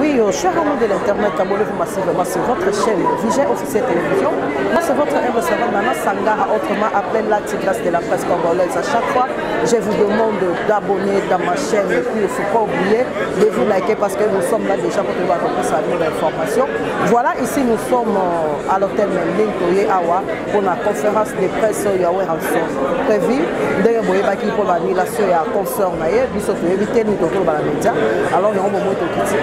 Oui, chers amis de l'Internet, abonnez-vous massivement sur votre chaîne Vision Officielle Télévision. Moi, c'est votre humble servant Nana Sangara, autrement appelé la tigresse de la presse congolaise. À chaque fois, je vous demande d'abonner dans ma chaîne et puis il ne faut pas oublier de vous liker parce que nous sommes là déjà pour pouvoir avoir sa nouvelle information. Voilà, ici nous sommes à l'hôtel Mending Toye Awa pour la conférence de presse Yahweh Ranson. Prévu, dès que vous avez pour l'annulation et la concert, nous sommes éviter nous de la média. Alors, nous avons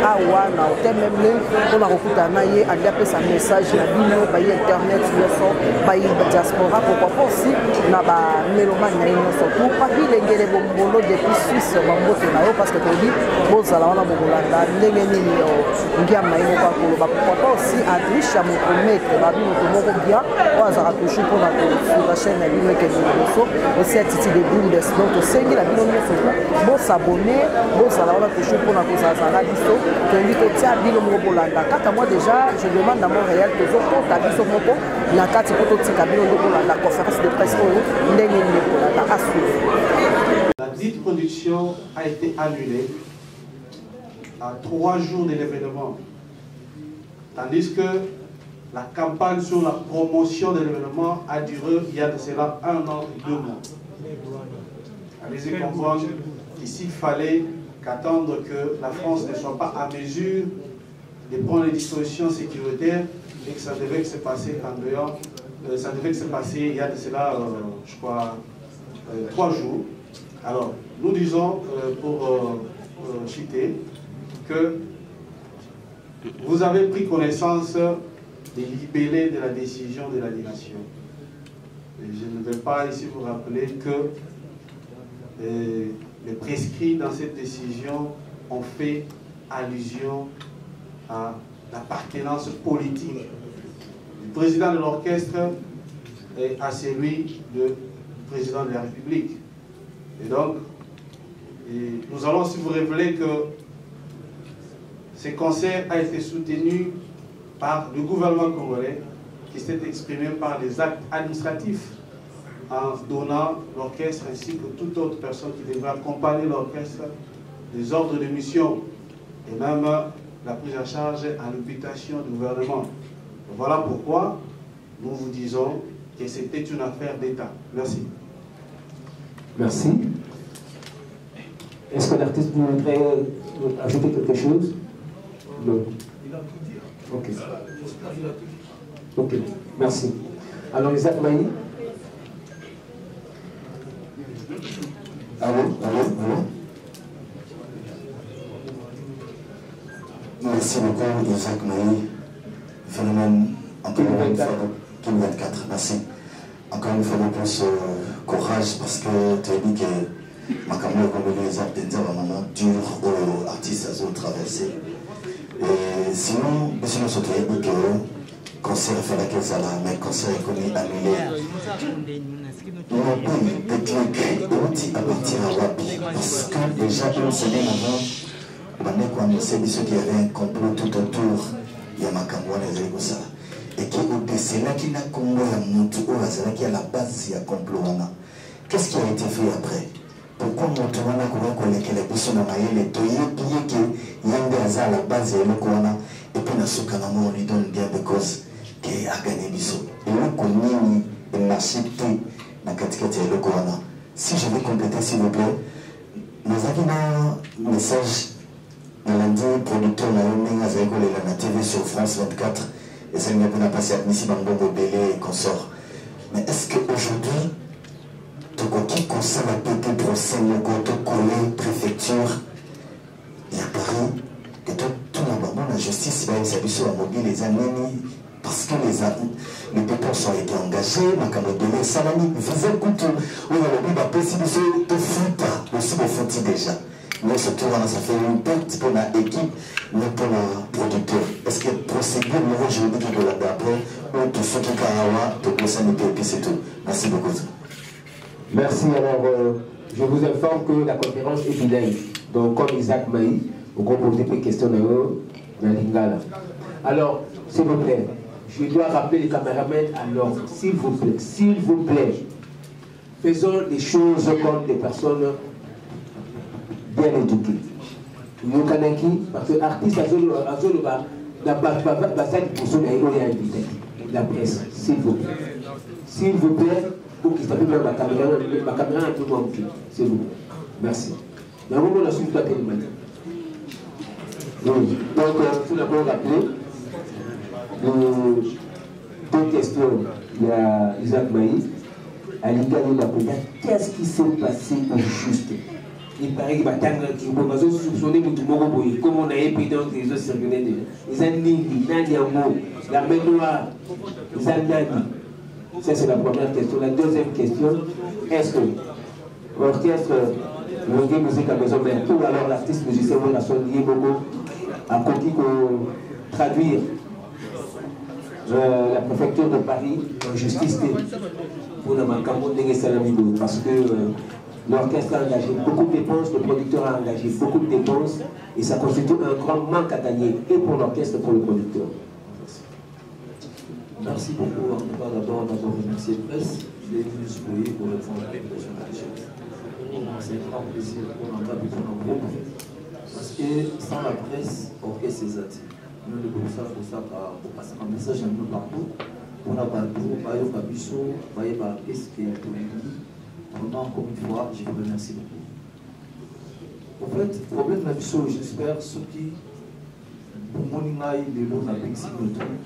Awa na hôtel même on a recoutamé à sa message na bino baye internet leçon baye diaspora pourquoi pas aussi na ba mélomane na ino surtout pas bilengele bombolo depuis Suisse bambote na yo parce que todi bozala wana bokolanda ndenge nini ngiama ino kwa koloba pourquoi pas aussi adricha mo promettre ba bino to moko bien oazaka toujours pour la sur la chaîne na bino que nous aussi attitude de Bundes donc sengi la bino surtout bon s'abonner bozala wana toujours pour na kozala biso moi déjà, je demande à Montréal que la conférence de presse à suivre. La dite production a été annulée à 3 jours de l'événement, tandis que la campagne sur la promotion de l'événement a duré il y a de cela 1 an et 2 mois. Allez-y comprendre qu'ici il fallait qu'attendre que la France ne soit pas à mesure de prendre les dispositions sécuritaires et que ça devait se passer en dehors, ça devait se passer il y a de cela, je crois, 3 jours. Alors, nous disons, pour citer, que vous avez pris connaissance des libellés de la décision de l'annulation. Je ne vais pas ici vous rappeler que les prescrits dans cette décision ont fait allusion à l'appartenance politique du président de l'orchestre et à celui du président de la République. Et donc, nous allons aussi vous révéler que ce concert a été soutenu par le gouvernement congolais qui s'est exprimé par des actes administratifs en donnant l'orchestre ainsi que toute autre personne qui devrait accompagner l'orchestre des ordres de mission et même la prise en charge à l'habitation du gouvernement. Voilà pourquoi nous vous disons que c'était une affaire d'État. Merci. Merci. Est-ce que l'artiste voudrait ajouter quelque chose? Non. Ok. Ok, merci. Alors, Isaac Maï. Allô. Merci beaucoup, Isaac Maï. Phénomène, encore une fois, 2024, merci. Encore une fois de plus, courage, parce que tu as dit que ma caméra comme les actes d'intérêt dur aux artistes à traverser. Et sinon, monsieur nous souhaitons dire que le concert fait laquelle ça là, mais le concert est connu annulé. Mon pays technique est à partir à Wapi, parce que déjà une semaine avant, on a annoncé ceux qui avaient un complot tout autour, il y a ma caméra les Zégosa. Et qui au décès là, qui n'a Congo à Moutou, qui est à la base, il y a complot. Qu'est-ce qui a été fait après? Pourquoi Moutou a collecté les personnes à Maïle, et il y a à la base, et puis on lui donne bien de cause qui a gagné Bissot. Et nous connaissons le marché dans le Corona. Si je vais compléter, s'il vous plaît, nous avons un message dans lundi, producteur de la TV sur France 24, et ça n'a pas passé à Nissi Bango Bélé et consort. Mais est-ce qu'aujourd'hui, qui concerne la PT procès, le côté collé, préfecture, et à Paris, que tout le monde, la justice va être sur la mobile, les amis, parce que les dépenses ont été engagées, ma caméra salami, vous écoutez, oui, on va possible de foutre, aussi de foutre déjà. Mais surtout, ça fait une perte pour l'équipe, mais pour le producteur. Est-ce que procédure, le juridique de la d'après, ou tout ce qui est à tout ça n'est pas c'est tout. Merci beaucoup. Merci. Alors, je vous informe que la conférence est bilingue. Donc, comme Isaac Maï, vous poser des questions dans Lingala. Alors, s'il vous plaît, je dois rappeler les caméramans. Alors, s'il vous plaît, faisons les choses comme des personnes bien éduquées. Yokanaki, parce que l'artiste a la presse, s'il vous plaît. S'il vous plaît, pour qu'il s'appelle ma caméra est tout le monde, s'il vous plaît. Merci. Dans le moment où on a suivi la télématique. Oui, donc tout d'abord rappeler deux questions. Il y a Isaac Maïs, à l'égard de la Côte. Qu'est-ce qui s'est passé au juste? Il paraît qu'il va soupçonner comme on a épris dans les autres circulaires. Ils ont dit, la main noire, ils ont dit. Ça, c'est la première question. La deuxième question, est-ce que l'orchestre Longue Musique à Maison Mère ou alors l'artiste musicien Rassonnier Bobo a conquis traduire la préfecture de Paris en justice pour la Mancamon de Salamigo parce que l'orchestre a engagé beaucoup de dépenses, le producteur a engagé beaucoup de dépenses et ça constitue un grand manque à gagner et pour l'orchestre et pour le producteur. Merci beaucoup. En tout cas, d'abord remercier la presse. Je l'ai venu souhaiter pour répondre à l'invitation de la chaîne. C'est un grand plaisir pour l'endroit de ton groupe. Parce que sans la presse, l'orchestre est zati. Nous ne pouvons pas pour ça pour passer un message à nous partout. On a partout, par exemple, à Bissau, par exemple, qu'est-ce qui est pour nous. Vraiment, encore une fois, je vous remercie beaucoup. En fait, le problème de Bissau, j'espère, ceux qui, pour mon inaï, les lots n'a pas de tout.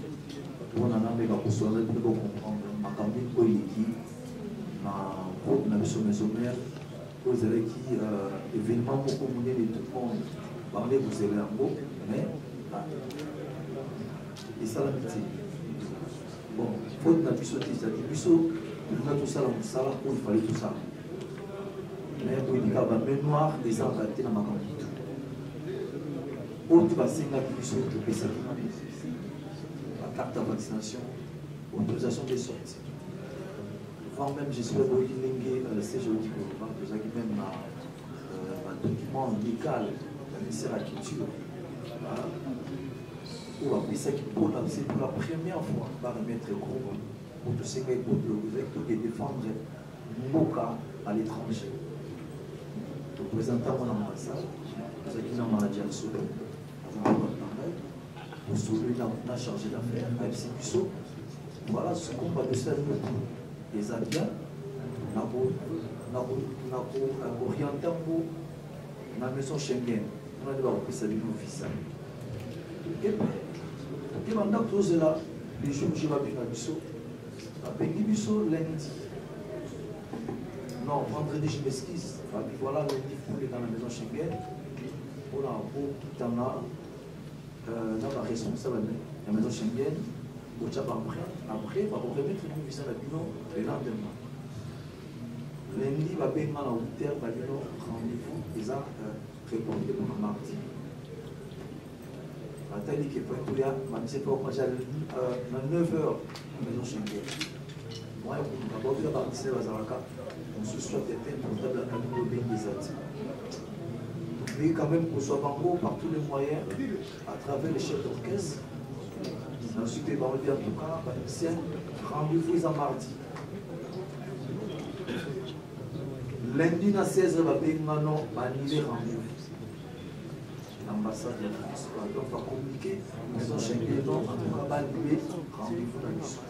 On a un peu de comprendre ma campagne politique, ma groupe na maison mère, vous avez qui événement pour communiquer tout le monde, parler vous avez un mot, mais et ça l'amitié. Bon, faut na puisse c'est-à-dire puisseau, on a tout ça dans ça où il fallait tout ça. Mais pour dire qu'à main noire des gens arrêtés dans ma campagne. Où tu vas signer la puisseau de PSA. Carte de vaccination, autorisation des sorties. Avant même, j'espère que vous avez le CGOD, vous avez même un document légal du ministère de la Culture. Ou après, c'est pour la première fois, on va remettre le groupe pour tout ce qui est défendre Moka à l'étranger. Le représentant de l'ambassade, vous avez une maladie à soulever. Pour celui qui a chargé d'affaires, avec ses puceaux. Voilà ce qu'on va faire les avions, orienté dans la maison Schengen. On a dit ça vient officiel. Et maintenant, tous là, les jours où je vais à Bissau, à Bissau lundi. Non, vendredi, je m'esquisse. Voilà, lundi, pour aller dans la maison Schengen. On a un beau qui en a. Dans la responsable de la maison Schengen, au Tchab après, on va remettre une visa à Bino le lendemain. Lundi, on va payer à 8h, rendez-vous, ils ont répondu pour le mardi. La taille qui est pour tout là, je ne sais pas comment j'ai à 9h, la maison Schengen. Moi, d'abord, je vais participer à Zaraka, on se soit peut-être pour la caméra des autres. Mais quand même qu'on soit bango par tous les moyens, à travers les chefs d'orchestre. Ensuite, il va me dire en tout cas, rendez-vous à mardi. Lundi, à 16h, il va payer maintenant annuler rendez-vous. L'ambassade de France va communiquer, ils ont Schengen, en tout cas, va annuler rendez-vous dans le soir.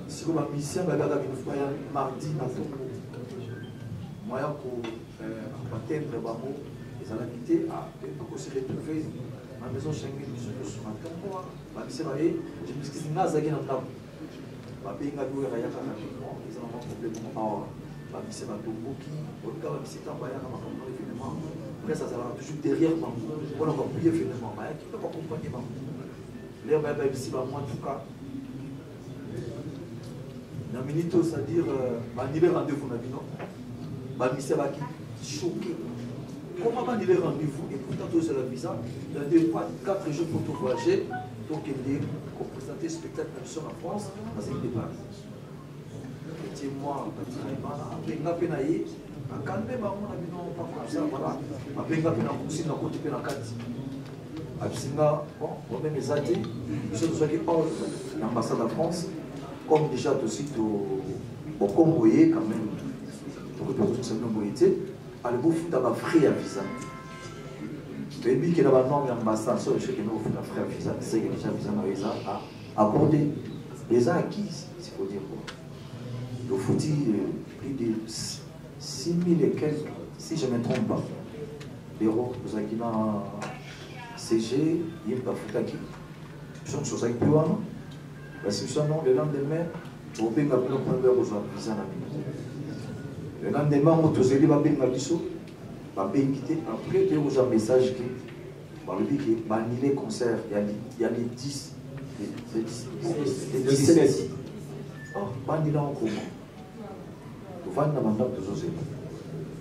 Si vous avez mission, vous avez mardi, dans le moyen pour atteindre les bambous, les invités pour se retrouver dans la maison Schengen du sur un camp. Je me suis dit, je suis un peu ils ont un problème. C'est un peu beaucoup. Au cas où c'est un événement, après ça sera toujours derrière bambou. On va prier finalement. Qui ne peut pas accompagner bambou. Là, on va ici, moi en tout cas. Dans minute, c'est-à-dire, annuler rendez-vous dans le ministère va choqué. Comment va annuler rendez-vous et pourtant tout c'est la visa? Il y a 4 jours pour tout voyager, donc il est pour présenter le spectacle sur la France dans une départ. Et moi, après la penaille, à calmer, on a dit non, pas comme ça, voilà. Après la penaille, on s'est rencontré dans la carte. Bon, on même les athées, ils sont l'ambassade de France, comme déjà tout de suite au Congoye quand même. Donc tout ça nous a été, à le beau foot à ma frère à visa. Baby qui est là-bas, non, mais ambassade, ça, je sais que nous, frère Visa, c'est que déjà Visa n'a Visa à aborder. Visa à qui, s'il faut dire quoi. Le foutu, plus de 6 000 et quelques, si je ne me trompe pas. L'héros, vous avez dit dans CG, il n'y a pas foutu. Je suis sur plus loin. Parce que ça, non, le lendemain, on peut m'appeler le premier besoin de Visa. Le lendemain, on va aller à Bengabiso. Après, tu as un message qui va annuler le concert. Il y a les 10, les 17. Oh, va annuler en comment? Tu vas annuler le concert.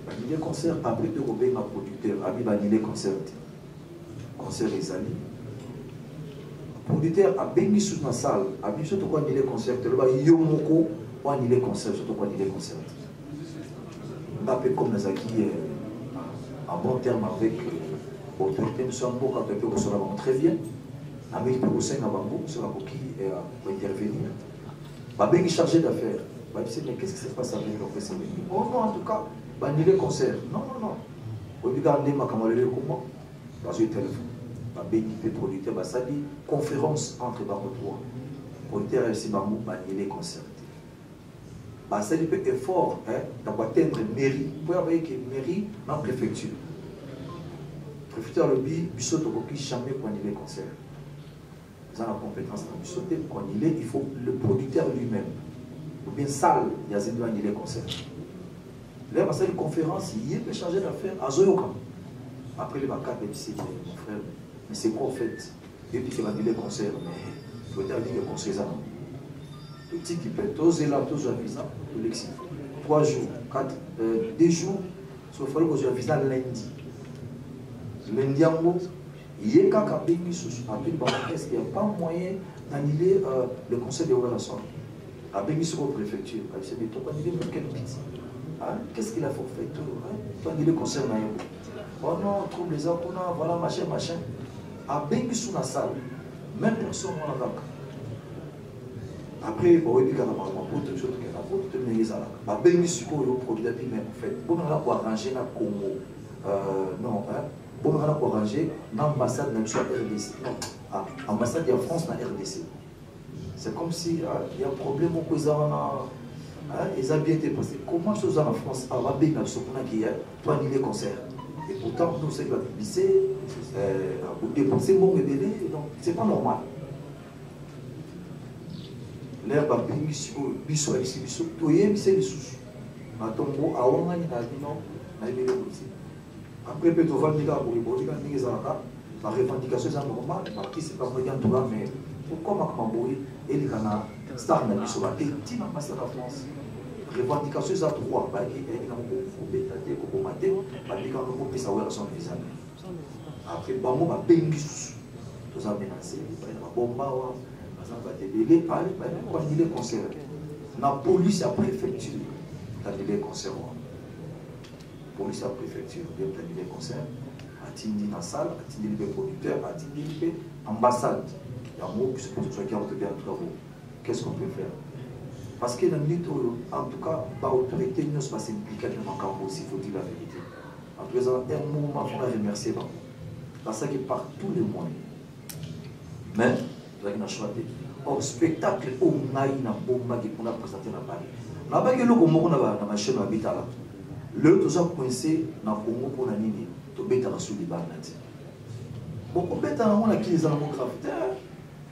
Annuler le concert, après tu as un producteur. Il va annuler le concert. Concert les amis. Le producteur a bien mis sous la salle. Il a mis surtout quoi annuler le concert. Il va annuler le concert. Surtout quoi annuler le concert. Un peu comme les acquis. En bon terme avec l'autorité, nous sommes beaucoup quand on peut très bien. Avec le conseil à Bambou, sur la coquille va intervenir. Va bien chargé d'affaires. Va dire, mais qu'est-ce qui se passe avec le professeur? Oh non, en tout cas, va annuler le concert. Non, non, non. Au lieu d'annuler ma camarade, comment? Dans un téléphone. Va bien le producteur, va ça dit conférence entre Bambou 3. Le producteur et Bambou va annuler le concert. Ça dit peu effort d'avoir atteindre mairie. Vous pouvez avoir que mairie dans la préfecture. La préfecture le dit, Bissot ne jamais pour annuler le concert. Ils ont la compétence dans Bissot pour annuler, il faut le producteur lui-même. Ou bien salle, il y a zéro annuler le concert. Là, il y a une conférence, il peut changer d'affaires à Zoyoka. Après, les vacances, il dit, mon frère, mais c'est quoi en fait? Et puis il va annuler le concert, mais il faut dire que le concert est là. Le type qui peut tous là, tous à visa, le lexique. 3 jours, 4, 2 jours, il faut que je visa lundi. Lundi en haut, il y a quand il n'y a pas moyen d'annuler le conseil de relation. À Béni sur la préfecture, il s'est dit, tu vas annuler quel bit? Qu'est-ce qu'il a fait? Tu vas annuler le conseil. Oh non, trouve les arbres, voilà, machin, machin. À Béni sur la salle, même personne n'a pas. Après, pour dire qu'il y a un peu de choses qui sont en fait, pour arranger la Congo, non, pour arranger l'ambassade de la RDC, non, l'ambassade de France dans la RDC. C'est comme si il y a un problème au Kouzarana, ils ont bien été passés. Comment je suis en France, à la BIC, qui a annulé le concert. Et pourtant, nous, c'est la publicité, vous dépensez mon bébé, donc c'est pas normal. L'air va bien ici, biso ici, biso, tout est mis les sous. Matombo, à Wangani, n'a dit non, n'a dit aussi. Après, peut-être on va dire pour les politiques, la revendication est normale, parti c'est pas moyen tout là, mais pourquoi Macamboui et les Ghana, star n'a biso, la tête, n'a pas la France. Revendication est à 3, bah, il y a un bétail, au matin, bah, il y a un peu de savoir son visage. Après, bah, moi, bah, bien ici, tout ça menacé, bah, bomba, il va annuler le concert. La police à la préfecture a annulé le concert. La police à la préfecture a annulé le concert. A Tindi dans la salle, a Tindi le producteur, a Tindi l'ambassade. Il y a un mot qui se pose sur lequel on peut bien travailler. Qu'est-ce qu'on peut faire? Parce que dans le minute, en tout cas, l'autorité ne se passe impliquée dans le camp aussi, il faut dire la vérité. En tout cas, un moment, il faut la remercier. Parce que par tous les moyens. Mais, vous choisi. Au spectacle, au naïna, au magi pour la présenter dans Paris. La bague est là comme on a ma chaîne habitale. Le tout ça coincé dans le Congo pour la nini, tu bêta la sous les barres. Beaucoup bêta dans mon acquis, les amours graffitaires,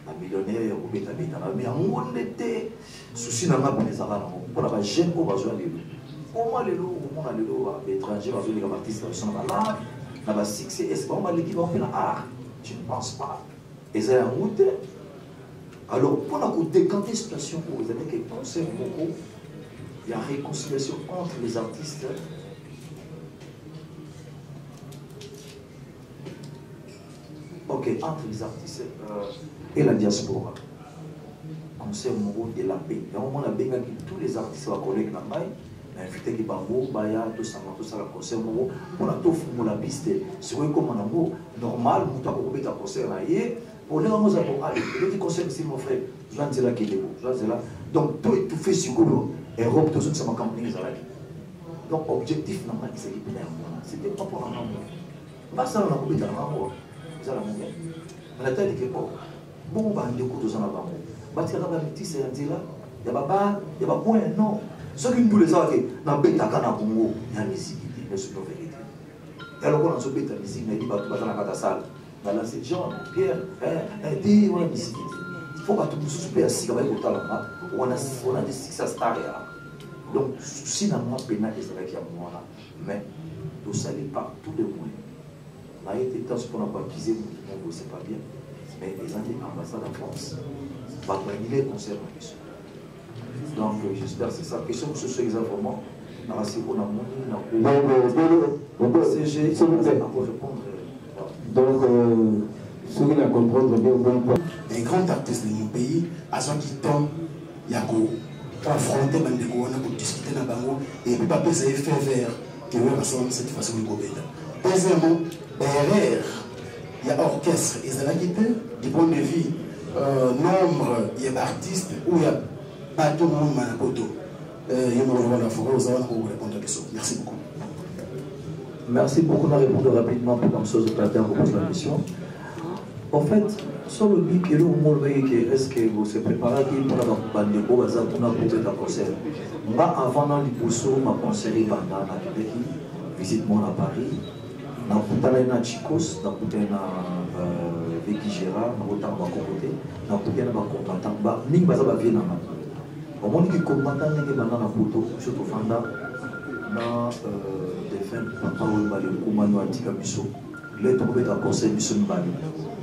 un millionnaire, ou bêta bêta, mais on était souci dans ma les arabes. Pour la gêne, on va jouer les loups. Au moins les loups, au moins les loups, étrangers, on va jouer les artistes, ils sont là. Là, bas 6 est-ce qu'on va l'équipe, on fait la art? Je ne pense pas. Et c'est un route. Alors, pour la décanter la situation où vous avez des concerts beaucoup, il y a réconciliation entre les artistes. Ok, entre les artistes et la diaspora. Concert Moro de la paix. Il y a un moment la paix tous les artistes sont collègues dans le bail. Invité qui bango, baya, tout ça, la concert Moro. On a tout fait la piste. C'est comme un amour normal, on a coupé ta concert là. Pour les gens, allez, le petit conseil ici, mon frère, je vais dire là qu'il est beau, je vais dire là. Donc, tout fait sur Golo, Europe, tout ça, c'est ma campagne. Donc, objectif, c'est c'était pas pour la maman. ça on a coupé dans la mort. Ça la montée. On a dit que bon bah on écoute ça na bango. Batika ba métis et là, il y a pas point non. Ce qui nous les a que na beta kana Congo, il y a musique, mais c'est pas vérité. Et alors on a ce beta musique, mais il va tout dans la salle. Dans la c'est Jean, Pierre, dit on a musique. Il faut pas tout super assis comme au talent. On a des success stars. Donc si na moi pena que c'est avec moi là, mais tout ça n'est pas tout de moins. On a été temps pour n'a pas acquisé, on ne sait pas bien. Mais les ambassades en France va terminer le concert en plus. Donc j'espère que c'est ça. Question sur ces informations, on a assez bon amour, on a CG, on va répondre. Donc, ceux qui la comprendre bien, un grand artiste de mon pays, à son qui tombe, il y a qu'à affronter Bandeko, on a discuter dans Bango, et puis pas ça fait vert, et on va s'en cette façon de couper. Deuxièmement, derrière, il y a orchestre, et ça la guitare, du point de vue nombre, il y a d'artistes, ou il y a pas tout le monde à la photo. Il y a la forêt, vous allez répondre à la question. Merci beaucoup. Merci beaucoup de répondre rapidement pour comme chose de plateau pour poser la question. En fait, sur le but que est-ce que vous se préparez pour la bande de pour un concert. Moi, avant dans les pousseaux, ma concert pendant la Québec, visite-moi à Paris. Dans le Chicos, dans le Vicky Gérard, dans le Côté, dans le combattant, ni Baza Vietnam. Au moment où les combattants sont dans la photo, surtout Fanda, dans des fins, papa ou Bali, ou Manu Antika Bisso, il est tombé dans le conseil Bisso Mbali.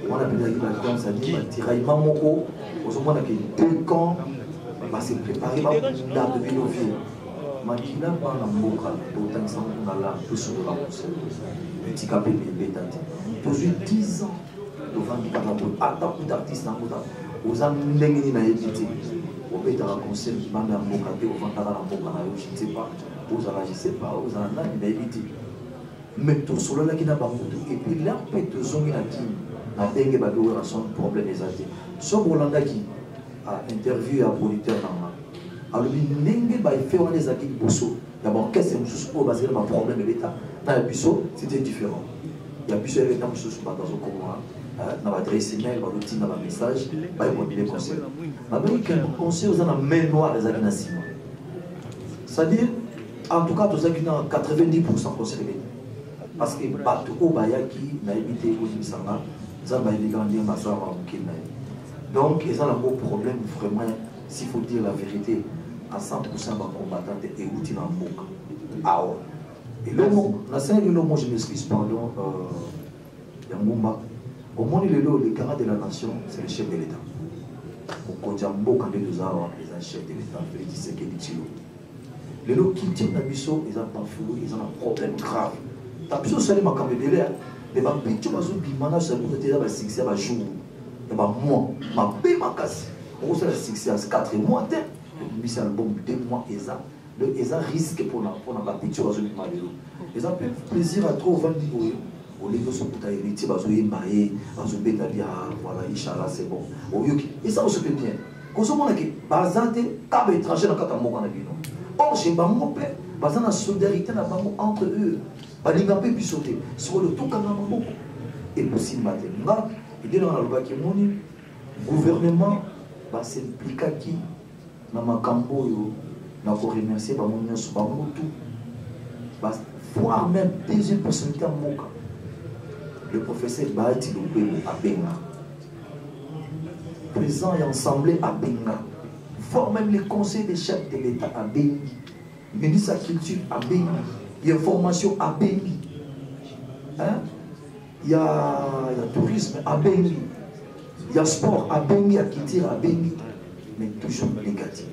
On a bien dit que ça dit que tiraillement moko, au moins que 2 camps, va se préparer dans le Binovie. Makina pas dans le Moka, autant que ça on a là, tout sur le conseil. Petit capé de bétati. Toujours 10 ans devant le Carabou. Attends, d'artistes dans le Moka. Aux Amnémini n'a évité. Au béta la conseil qui m'a mis en Moka, au Fantara en Moka, je ne sais pas. Aux Ala, je ne sais pas. Aux Ala, il a évité. Mais tout sur le lac qui n'a pas moto. Et puis là, on peut te zoner la team. La dengue va avoir son problème exact. Ce Rolanda qui a interviewé un producteur dans alors il n'engue pas fait on les acquis bosso. D'abord qu'est-ce que nous sommes basé sur un problème de l'État. Dans le biseau c'était différent. Il y a plusieurs états qui sont dans un commun. Dans l'adresse email, dans l'outil, dans le message, il y a des conseils. Maintenant, il y a des conseils aux en main noire les agnassima. C'est-à-dire, en tout cas, tous les 90% conseillés. Parce que bateau au Bayaki n'a évité au Nisanga. Donc, ils ont un gros problème vraiment, s'il faut dire la vérité, à 100% de combattants et outils dans le monde. Ah ouais. Et le mot, je m'excuse, pardon, Yangumba. Au monde, le garant de la nation, c'est le chef de l'État. Au Kodjambo, quand les arts, ils ont un chef de l'État, Félix Tshisekedi Tshilombo. Les gens qui tiennent la mission, ils ont parfois, ils ont un problème grave. La mission, c'est ma caméra de l'air. Mais ma picture va se bimana sur le côté de la succès à jour. Et ma moi, ma paix ma casse. On sait la succès à 4 mois. Le c'est un album 2 mois et ça. Le ESA risque pour la picture à se bimana. Les gens peuvent plaisir à trop vendre du au lieu de se faire héritier, à se émailler, à se mettre à dire voilà, Inch'Allah, c'est bon. Et ça, on se fait bien. Quand on a dit, par exemple, quand on étranger dans le cas de mon or, chez mon père, parce qu'il y a une solidarité entre eux. Balinga peut sauter sur le tout kanamamo et possible maintenant il dit dans la loi que mon gouvernement va s'impliquer qui dans ma cambo yo na ko remercier ba mon nyonso ba mutu ba voire même deuxième personnalité moka le professeur Bahati Lubego à Benga présent et assemblée à Benga voire même les conseils des chefs de l'État à Benga ministre de la culture à Benga. Il y a formation à Bengi. Hein? Il y a tourisme à Bengi. Il y a sport à Bengi, à Kitira à Bengi. Mais toujours négatif.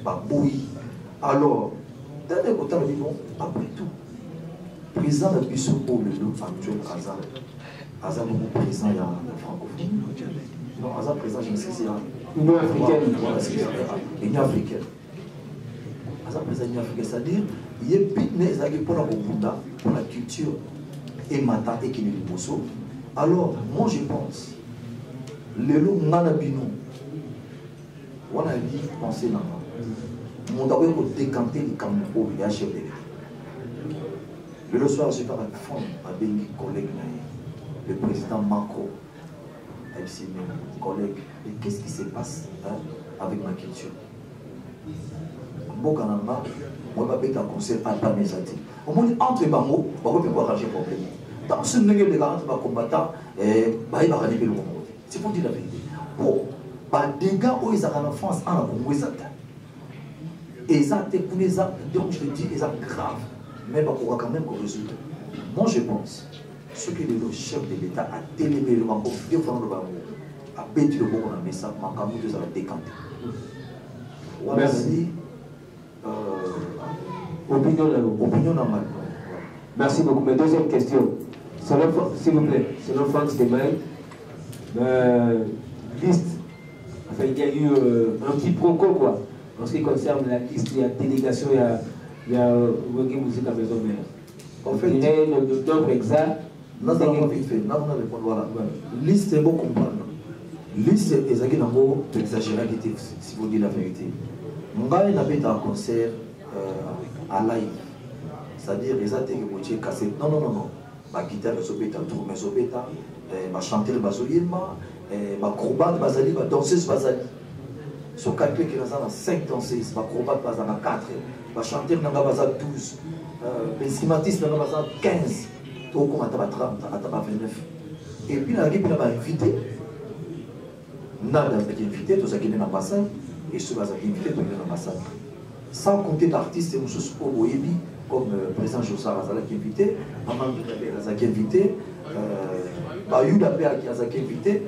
Bah, oui. Alors, dans les côtés, après tout, président de Bissau pour le loup actuel, Azar beaucoup présent il y a la francophonie. Non, Azar présent, je me sais, c'est l'Union africaine. L'Union africaine. Azar présent l'Union africaine, c'est-à-dire, il y a des pour la culture et matin et qui n'est pas. Alors, moi je pense, le loup Manabino, on a dit penser dans mon d'abord pour décanter les Cameroun, il y a chef de l'État. Le soir, je suis dans la fond avec mes collègues, le président Macron, avec ses collègues. Et qu'est-ce qui se passe avec ma culture? Bon, quand moi, je vais un conseil à pas mes amis. Au moins, entre les bancs, on va pouvoir arranger le problème. Dans ce milieu de garant, combattant, c'est pour dire la vérité. Bon, des gars où ils ont en France, en Congo, ils ont des actes, donc je te dis, des actes graves. Mais on va quand même qu'on résulte. Moi, je pense, ce que le chef de l'État a télémé le banco, deux fois le banco, a bêti le bon qu'on a mis ça, ma camoufle, ça va décanter. Merci. Opinion normale. Merci beaucoup. Ma deuxième question. S'il vous plaît, selon Franck Stemay, liste, enfin, il y a eu un petit proco, quoi. En ce qui concerne la liste, il y a délégation, il y a Wenge Musique à Maison Mère. En fait, il y a le nombre exact. Nous avons vite fait. Nous avons répondu, voilà. Liste, c'est bon comprendre. Liste, c'est exagéré, si vous dites la vérité. Mon gars, il a fait un concert à live. C'est-à-dire, les athées qui ont cassé. Non. Ma guitare, elle a tourné, ma chanteuse, ma acrobate, ma danseuse, sur calcul qui est dans 5 danseuses, ma acrobate, ma 4, ma chanteuse, ma 12, l'instrumentiste, ma 15, tout comme à 30, à 29. Et puis, la guitare m'a invité. Nada qui est invité, tout ça qui est dans l'ambassade, et ceux qui sont invités, tout dans l'ambassade. Sans compter d'artistes et choses au Oyebi, comme le président Jossar Azala qui est invité, Maman Azala qui est invité, Bayou Dapé qui est invité,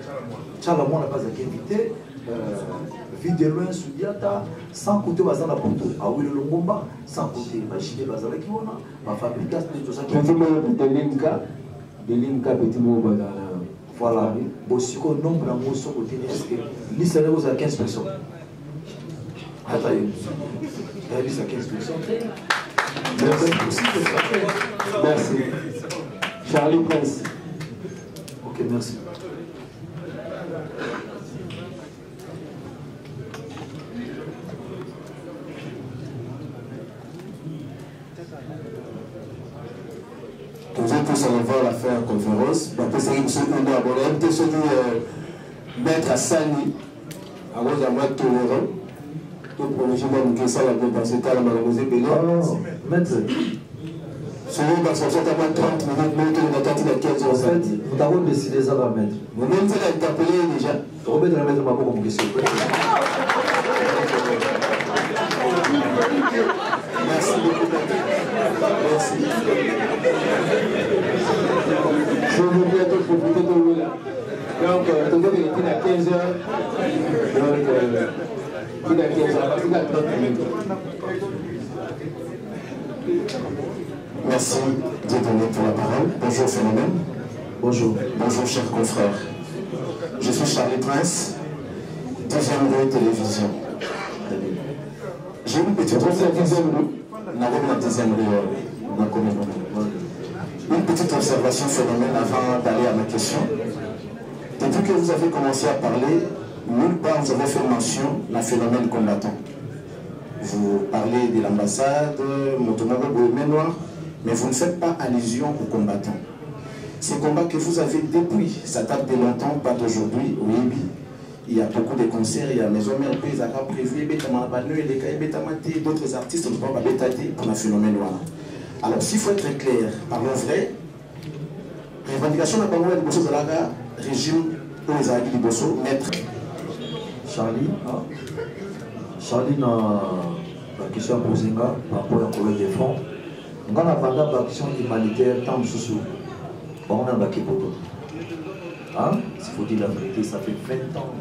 Chalamon n'a pas été invité, Videloin Soudiata, sans compter Bazala Porto, Aouil Longomba, sans compter Machine Bazala qui ma fabrication de tout ça. Petit mot de Linka, petit mot Bazala. Voilà, bon, si on nombre de mots sur le côté, est-ce que l'issue vous a 15 personnes? Attendez, l'issue à 15 personnes. Merci. Charlie Prince. Ok, merci. Nous allons tous aller voir la faire conférence. Après, c'est une seconde abonnée. Peut-être celui Maître Assani, à cause de moi, tolérant. Tout pour le jour où ça va bien passer, t'as la mademoiselle Bénin. Maître. Selon ma sortie, t'as moins 30 minutes, mais tu n'as pas 15 heures. En fait, nous avons décidé ça va mettre. Vous-même, vous allez t'appeler déjà. Robert de la mettre ma peau comme question. Merci beaucoup. Merci. Je veux bientôt profiter de vous là. Donc, tout le monde est à 15h. Donc, il est à 15h, parce qu'il a 30 minutes. Merci de donner pour la parole. Bonjour Phénomène. Bonjour. Bonjour chers confrères. Je suis Charlie Prince, deuxième rue télévision. J'ai une petite une petite observation Phénomène avant d'aller à ma question. Depuis que vous avez commencé à parler, nulle part vous avez fait mention d'un phénomène combattant. Vous parlez de l'ambassade, mais vous ne faites pas allusion aux combattants. Ces combats que vous avez depuis, ça date de longtemps, pas d'aujourd'hui, oui. Il y a beaucoup de concerts, il y a Maison Mère Pays, d'autres artistes ne peuvent pas bétater pour un phénomène noir. Alors s'il faut être clair, parlons vrai, revendication de la parole de la régime pour les Agui de Bosso, maître. Charlie, la question posée par rapport à la colère des fonds. On a pendant la question humanitaire, tant de sous on a baqué pour tout. S'il faut dire la vérité, ça fait 20 ans.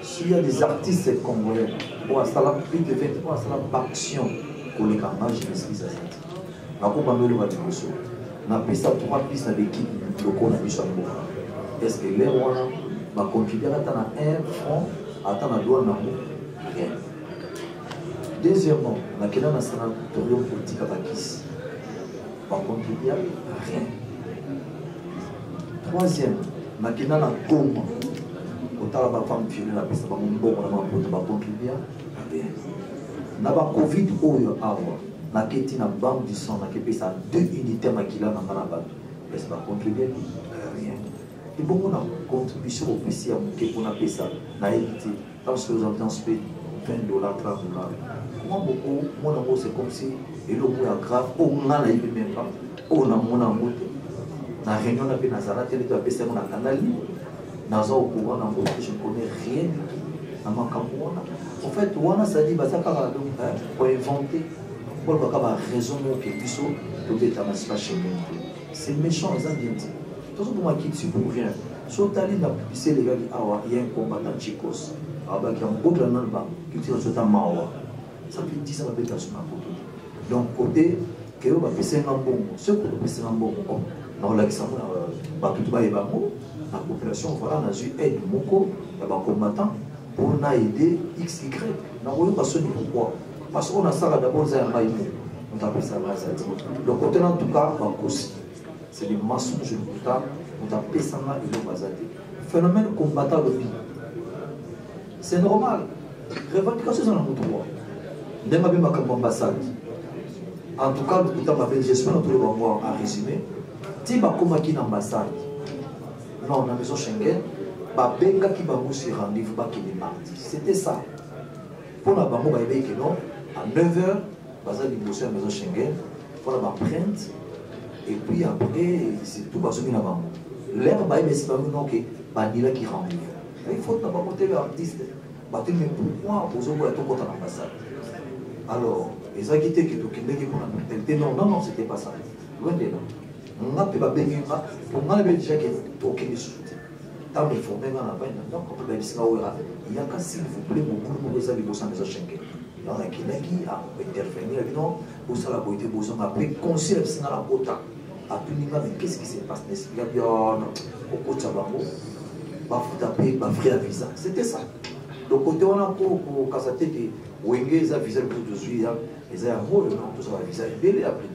S'il y a des artistes congolais, on a plus de 20 ans, on a action pour les camarades, je m'excuse à ça. On a pris ça 3 pistes avec qui le est-ce que les rois va contribuer à attendre 1 franc, à attendre à douane rien. Deuxièmement, on a quel un sanatorium politique à Bakis. Va contribuer à rien. Troisième, on a quel un Goma. Autant la femme violée, la peste, on va contribuer à rien. On a Covid, on a naketi na banque du sang nakepesa 2 unités makila na ngana bato est-ce pas contribuer rien et bon on a contribution au PC à moké pour na pesa na éviter parce que les ambiances payent $20 $30. Comment beaucoup mon amour c'est comme si et le mot est grave on a la même pas on a mon amour na réunion na pe nazara télé to pesa na kanali naza au courant na moto je ne connais rien na makamona en fait on a ça dit bazaka donc pour inventer pour avoir raison que biso to beta maspa chez nous c'est méchant les indiens tout ça pour moi qui tu pour rien so tali na publicité les gars il y a un combattant chicos aba qui en boucle dans le bas qui tire sur ta mawa ça fait 10 ans avec sur ma photo donc côté que on va passer un bon ce pour passer un bon dans l'exemple ba tout ba eba mo la population voilà on a eu aide moko ya ba combattant pour na aider XY na voyons pas ce pourquoi parce qu'on a ça d'abord ça on appelle ça donc côté en tout cas c'est des mensonges on appelle ça phénomène combattant le vie c'est normal revendication dans notre droit n'aime pas ma ambassade en tout cas j'espère que nous allons en résumé si ma qui ambassade non la maison Schengen ba benga qui va vous sur rendez-vous pas qui est mardi c'était ça pour la banque que non à 9h bazar libosser à la maison Schengen pour la print et puis après c'est tout basé dans la banque l'air ba mais c'est pas non que banila qui rendez-vous il faut pas monter l'artiste mais pourquoi vous avez tout contre l'ambassade alors les acquittés qui pour la mentalité non c'était pas ça loin de là on a pas bien on a déjà que aucun soutien dans les formés dans la bain donc on peut dire il y a qu'à s'il vous plaît beaucoup de ça les bossants des Schengen dans la qui a intervenir non pour ça la beauté bossant après conseiller c'est dans la quota à tout niveau mais qu'est-ce qui s'est passé il y a bien au côté bango ba taper ba frère visa c'était ça donc côté on a pour casate que wenge za visa pour tout suite les a amour non tout ça visa belé après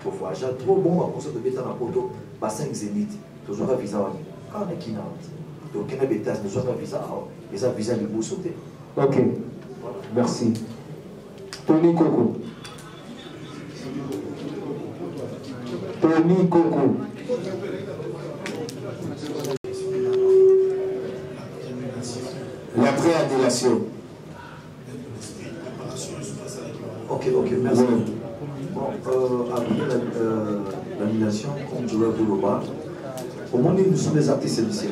pour voyager trop bon à cause de bêta na poto ba 5 zénith toujours un visa quand on est qui n'a donc il y a des tests de visa les a visa du bout sauter ok merci Tony Coco la préadélation ok merci bon après l'annulation comme je l'ai dit au bas au moment où nous sommes des artistes ici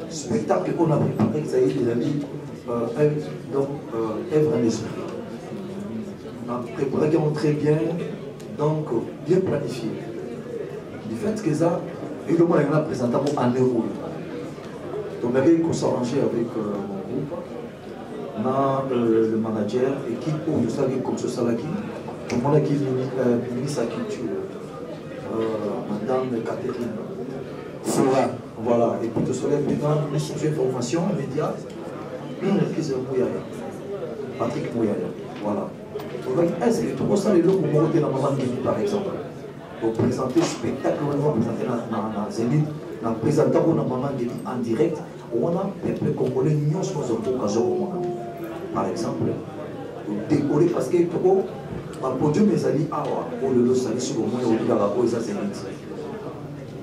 spectacle qu'on a préparé ça y est les amis donc œuvre en esprit on a préparé très bien donc bien planifié du fait que ça et le moment où on a présenté en euro donc il faut s'arranger avec mon groupe on a le manager équipe pour tout ça comme ce salaki tout le monde qui est ministre de la culture madame Catherine Fora voilà et puis tout cela maintenant nous sommes une formation média Patrick Mouyaya voilà est-ce que tout ça les locaux vont monter dans Maman Guéni par exemple pour présenter le spectacle on va présenter dans Zénith dans présenter dans Maman Guéni en direct on a peuple congolais nous sommes en occasion par exemple décorer parce que trop par podium les alliés pour le salut sur le monde où il y a la pause à Zénith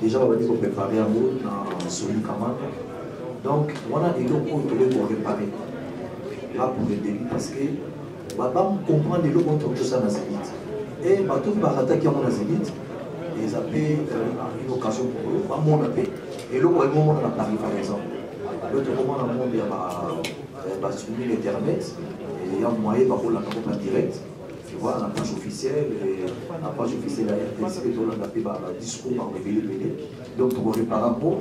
déjà on va dire qu'on préparer un mot dans Soli Kamana donc on a des locaux pour réparer là pour le début parce que on comprend les locaux contre tout ça dans Zénith et tout le barata qui est dans Zénith ils appellent une occasion pour eux pas mon appel et l'autre moment on a Paris par exemple l'autre moment on a monde il y a streaming internet et il y a moyen par contre la campagne en direct tu vois la page officielle et la page officielle à RTC on a appelé le discours par le donc pour réparer pour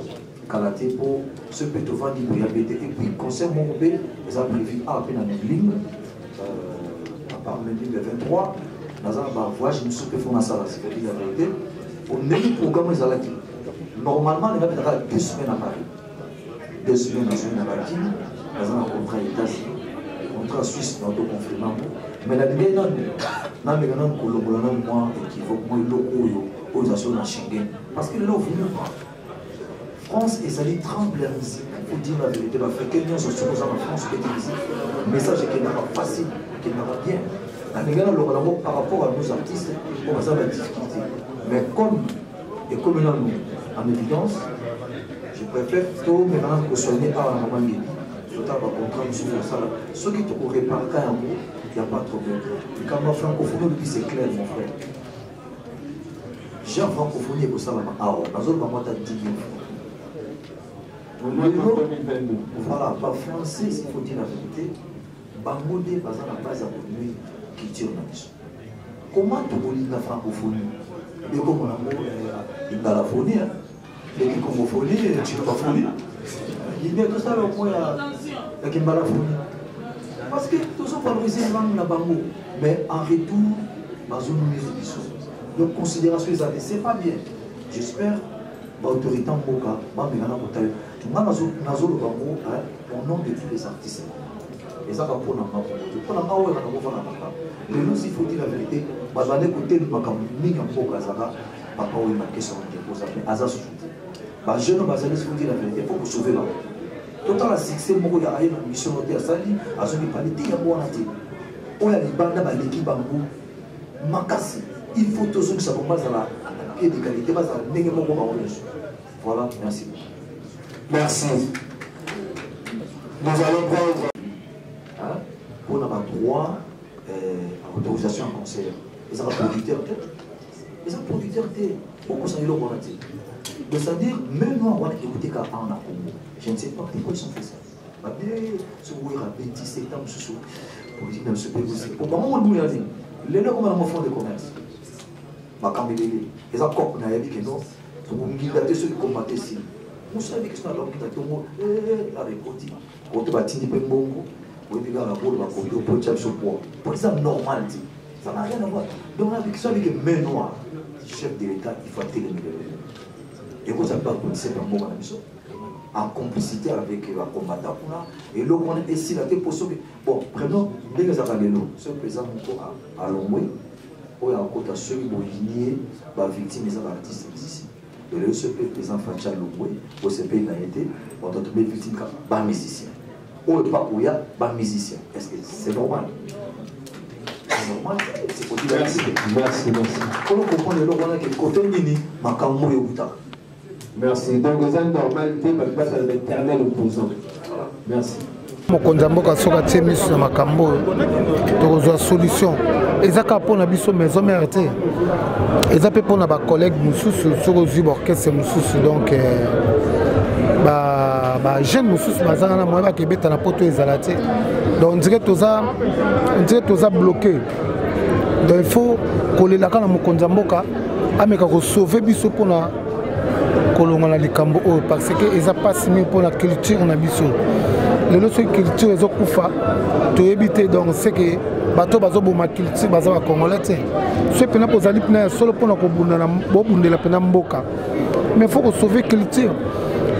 Kalaté pour ce que tu vas dire pour y habiter et puis concert mon groupe ils ont prévu à peine en ligne à part le ligne 23 dans un voyage je me suis fait faire ça c'est pour dire la vérité pour le programme ils allaient normalement il va être 2 semaines à Paris 2 semaines à Paris dans un contrat États-Unis contrat suisse dans le confinement mais la dernière non mais non collaborer moi équivoque moi locaux aux assurances dans Schengen parce que là vous ne pas France et ça dit tremble ici il faut dire la vérité l'Africain nous sommes en France qui est ici le message est qu'il n'est pas facile qu'il n'est pas bien par rapport à nos artistes, on va discuter. Mais comme nous en évidence, je préfère tout maintenant que soigner à un moment donné. Je vais contrat sur ça. Ceux qui te réparent un mot, il n'y a pas de problème. Et quand ma francophonie, c'est clair, mon frère. J'ai un francophonie pour ça, on a 10 000 francs. Voilà, par français, s'il faut dire la vérité, Bangode, par exemple, la base à la culture. Comment tu lis la francophonie? Et comme on a il y a la phonie, et qui comme phonie, tu n'as pas phonie. Il y a tout ça, au moins, il y a la phonie. Parce que tout ça favorise la langue la bango. Mais en retour, donc considération les années, c'est pas bien. J'espère l'autorité en Boka, au nom de tous les artistes. Et ça va pour les nous, s'il faut dire la vérité, je vais écouter le Makam, papa ou ma question de poser, mais Aza se fout. Je ne vais pas dire la vérité, il faut que sauver la vie. Tout à succès, il y a une mission de Sali, à ce qui parle de Tiaboanati. On a les bandes à l'équipe Bambou, Makassi. Il faut toujours que ça commence à la pied d'égalité, à la négative. Voilà, merci. Merci. Nous allons prendre. On a droit à l'autorisation en concert. Les producteurs, les producteurs, beaucoup sont là. C'est-à-dire, même nous, on a écouté qu'à en Congo. Je ne sais pas pourquoi ils ont fait ça. Ce qui est 27 ans, pour dire dans ce pays aussi. Au moment où nous l'avons dit, les gens comme un fonds de commerce. Les accords qu'on a dit que non, ceux qui combattent ici. Vous savez que c'est un homme qui a dit la récolte. Quand tu vas tenir un bon coup, vous avez la boule, vous avez un peu de poids. Pour exemple, normal, ça n'a rien à voir. Donc, on a dit que ça avec les mains noires, chef de l'État, il faut attirer les mains. Et vous avez pas policier dans le monde en complicité avec un combattant. Et là, on est ici, là, pour sauver. Bon, prenons les Avalelo, ce président à Lomoué, où il y a un côté à ceux qui ont ligné, les victimes des artistes ici. Et le président Facha Lomoué, où ce pays n'a été, on a trouvé les victimes comme des musiciens. Où il n'y a pas de musiciens. Est-ce que c'est normal? C'est normal, c'est pour dire la vérité. Merci. Quand on comprend le logo, que côté Nini, Makamou et Outa. Merci. Donc, vous avez normalité, parce que c'est l'éternel opposant. Merci. Mokonza mboka soka tie miso na makambo tokozwa solution ezaka mpona biso maison mère te eza mpe mpona bacollègue mosusu soki ozwi baorchestre mosusu donc bajeune mosusu bazanga na moyen bakebeta na poto ezala te donc on dirait toza bloqué donc il faut kolelaka na mokonza mboka ameka kosauve biso mpona kolonga na likambo oyo parce que eza pasi mingi mpona culture na biso lelo soki culture ezokufa toyebi te donc c'est que bato bazoboma culture baza bakongolais te soki mpena kozali mpena ya solo mpona bobundela mpena mboka mais faut kosauve culture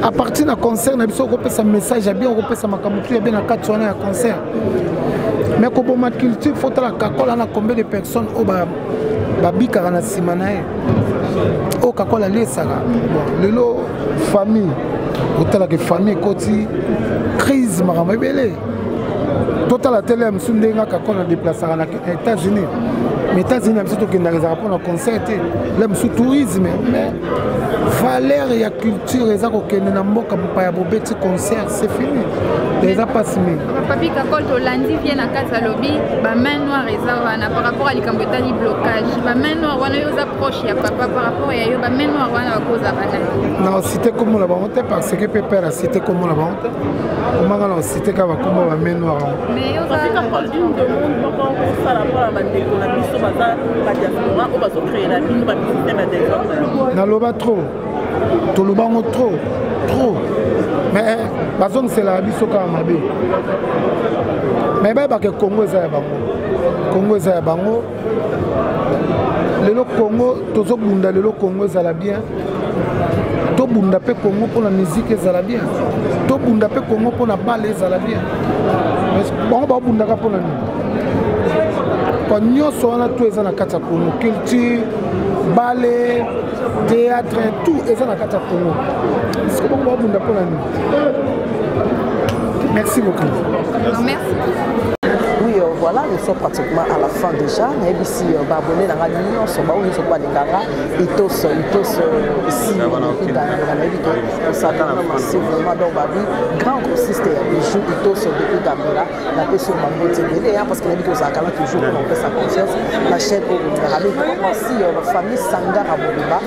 à partir na concert na biso okopesa message ya bien okopesa makambo tu ya bien na kati wana ya concert mais koboma culture faut tala kakola na combien de personnes oyo babikaka na nsima na ye oyo kakola lesaka lelo famille otalaka famille ekoti crise makambo ebele totala tele ya misu ndenge kakola deplasaka na États-Unis mais États-Unis na biso tokendaka ezaka mpona concert te la misu tourisme mais valeur ya culture eza kokende na mboka mopaya bobeti concert c'est fini eza pasi mingi papi kakol tolandi vie na kati ya lobi bamain noire eza wana par rapport à likambo etali blocage bamain noire wana yo oza proche ya papa par rapport ya yo bamain noire wana bakoza bana na cité komona bango te parce que pe père a cité komona bango te komanga na cité ka bakomba bamain noire mais yo Afrique parle d'une demande pour ça rapport à bandeko na biso baza ba diaspora o bazo créer la ligne ba système à des na loba trop tolobango trop mais bazong c'est la biso ka mabe mais ba ke Congo eza ya bango lelo Congo tozo bunda lelo Congo eza la bien to bunda pe Congo pour la musique eza la bien to bunda pe Congo pour la balle eza la bien mais bon ba bunda ka pour la kwa nyonso wana to eza na kati ya Congo culture ballet théâtre tout eza na kati ya Congo est-ce que bon ba bunda pour la merci beaucoup merci oui voilà, nous sommes pratiquement à la fin déjà. Et ici, abonné dans la nuit, on se bat, on se bat les gars. Et tous ici, ça c'est vraiment dans ma vie. Grand grossiste, les jours, et tous depuis Gambela, la personne m'a motivé, parce qu'il a dit que ça a toujours on fait sa confiance. La chaîne, merci, la famille Sangara Moliba.